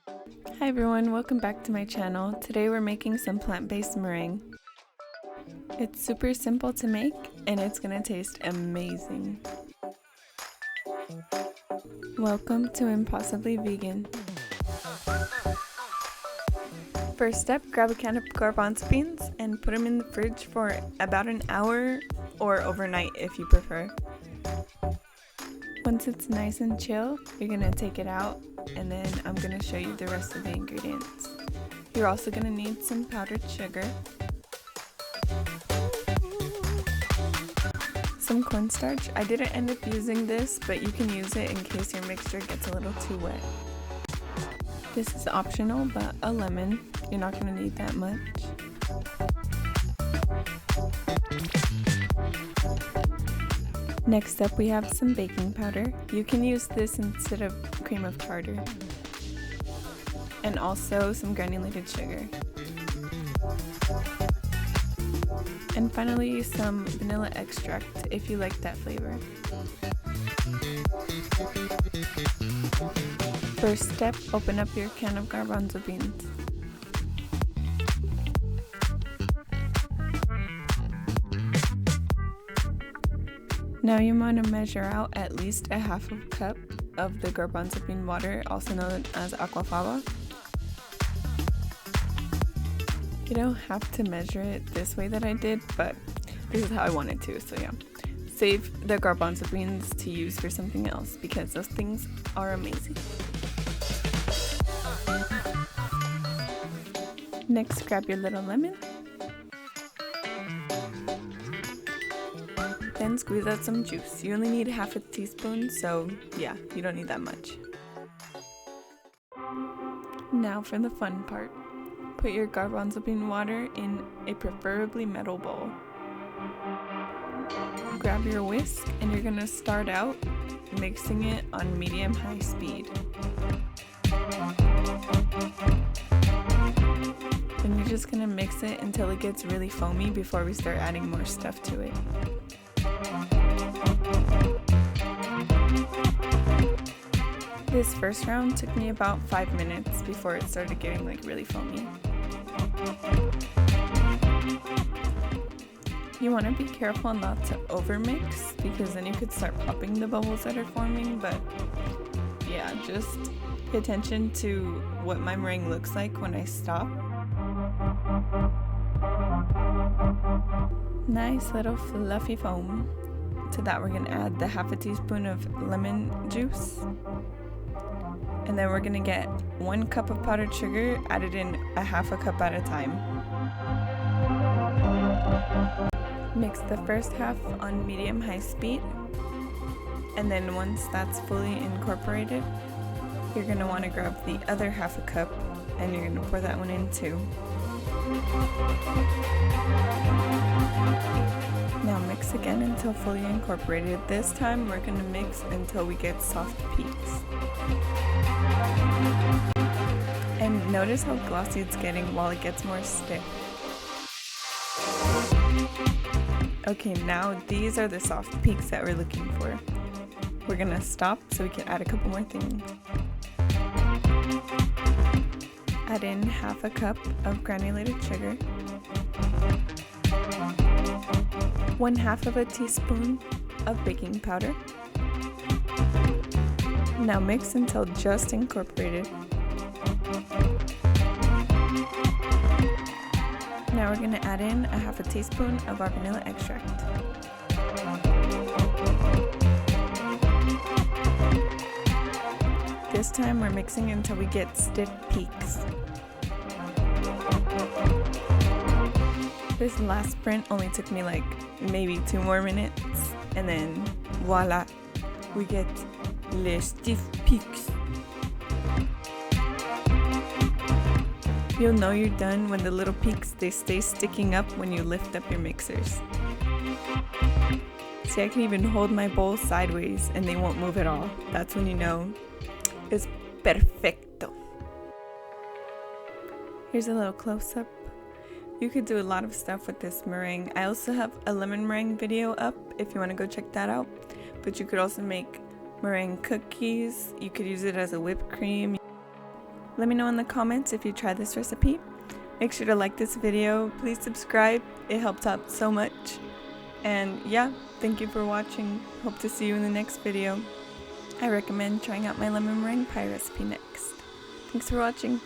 Hi everyone, welcome back to my channel. Today we're making some plant-based meringue. It's super simple to make and it's gonna taste amazing. Welcome to Impossibly Vegan. First step, grab a can of garbanzo beans and put them in the fridge for about an hour or overnight if you prefer. Once it's nice and chill, you're gonna take it out and then I'm gonna show you the rest of the ingredients. You're also gonna need some powdered sugar, some cornstarch. I didn't end up using this, but you can use it in case your mixture gets a little too wet. This is optional, but a lemon. You're not gonna need that much. Next up, we have some baking powder. You can use this instead of cream of tartar. And also some granulated sugar. And finally, some vanilla extract if you like that flavor. First step, open up your can of garbanzo beans. Now you want to measure out at least a half a cup of the garbanzo bean water, also known as Aquafaba. You don't have to measure it this way that I did, but this is how I wanted to, so yeah. Save the garbanzo beans to use for something else because those things are amazing. Next, grab your little lemon. Then squeeze out some juice. You only need half a teaspoon, so yeah, you don't need that much. Now for the fun part. Put your garbanzo bean water in a preferably metal bowl. Grab your whisk and you're gonna start out mixing it on medium-high speed. Then you're just gonna mix it until it gets really foamy before we start adding more stuff to it. This first round took me about 5 minutes before it started getting like really foamy. You want to be careful not to overmix because then you could start popping the bubbles that are forming, but yeah, just pay attention to what my meringue looks like when I stop. Nice little fluffy foam. To that we're going to add the half a teaspoon of lemon juice. And then we're going to get 1 cup of powdered sugar, added in a half a cup at a time. Mix the first half on medium-high speed. And then once that's fully incorporated, you're going to want to grab the other half a cup and you're going to pour that one in too. Now mix again until fully incorporated. This time we're going to mix until we get soft peaks. And notice how glossy it's getting while it gets more stiff. Okay, now these are the soft peaks that we're looking for. We're going to stop so we can add a couple more things. Add in half a cup of granulated sugar. 1/2 of a teaspoon of baking powder. Now mix until just incorporated. Now we're going to add in a half a teaspoon of our vanilla extract. This time we're mixing until we get stiff peaks. This last sprint only took me like maybe 2 more minutes, and then voila, we get les stiff peaks. You'll know you're done when the little peaks, they stay sticking up when you lift up your mixers. See, I can even hold my bowl sideways and they won't move at all. That's when you know it's perfecto. Here's a little close-up. You could do a lot of stuff with this meringue. I also have a lemon meringue video up if you want to go check that out. But you could also make meringue cookies. You could use it as a whipped cream. Let me know in the comments if you try this recipe. Make sure to like this video. Please subscribe. It helps out so much. And yeah, thank you for watching. Hope to see you in the next video. I recommend trying out my lemon meringue pie recipe next. Thanks for watching.